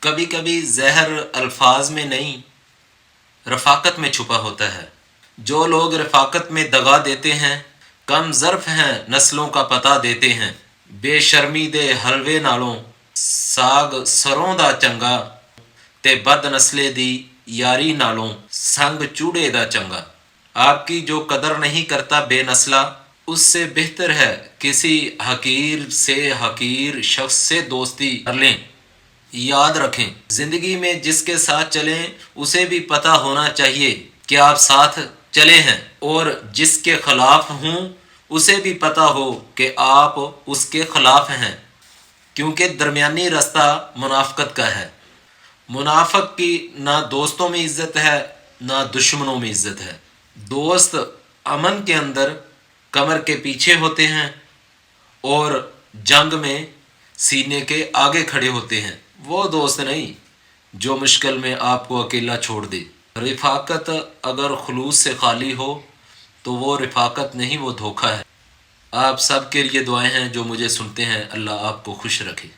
کبھی کبھی زہر الفاظ میں نہیں رفاقت میں چھپا ہوتا ہے۔ جو لوگ رفاقت میں دغا دیتے ہیں، کم ظرف ہیں نسلوں کا پتہ دیتے ہیں۔ بے شرمی دے حلوے نالوں ساگ سروں دا چنگا، تے بد نسلے دی یاری نالوں سنگ چوڑے دا چنگا۔ آپ کی جو قدر نہیں کرتا بے نسلہ، اس سے بہتر ہے کسی حقیر سے حقیر شخص سے دوستی کر لیں۔ یاد رکھیں، زندگی میں جس کے ساتھ چلیں اسے بھی پتہ ہونا چاہیے کہ آپ ساتھ چلے ہیں، اور جس کے خلاف ہوں اسے بھی پتہ ہو کہ آپ اس کے خلاف ہیں، کیونکہ درمیانی رستہ منافقت کا ہے۔ منافق کی نہ دوستوں میں عزت ہے نہ دشمنوں میں عزت ہے۔ دوست امن کے اندر کمر کے پیچھے ہوتے ہیں اور جنگ میں سینے کے آگے کھڑے ہوتے ہیں۔ وہ دوست نہیں جو مشکل میں آپ کو اکیلا چھوڑ دے۔ رفاقت اگر خلوص سے خالی ہو تو وہ رفاقت نہیں، وہ دھوکہ ہے۔ آپ سب کے لیے دعائیں ہیں جو مجھے سنتے ہیں۔ اللہ آپ کو خوش رکھے۔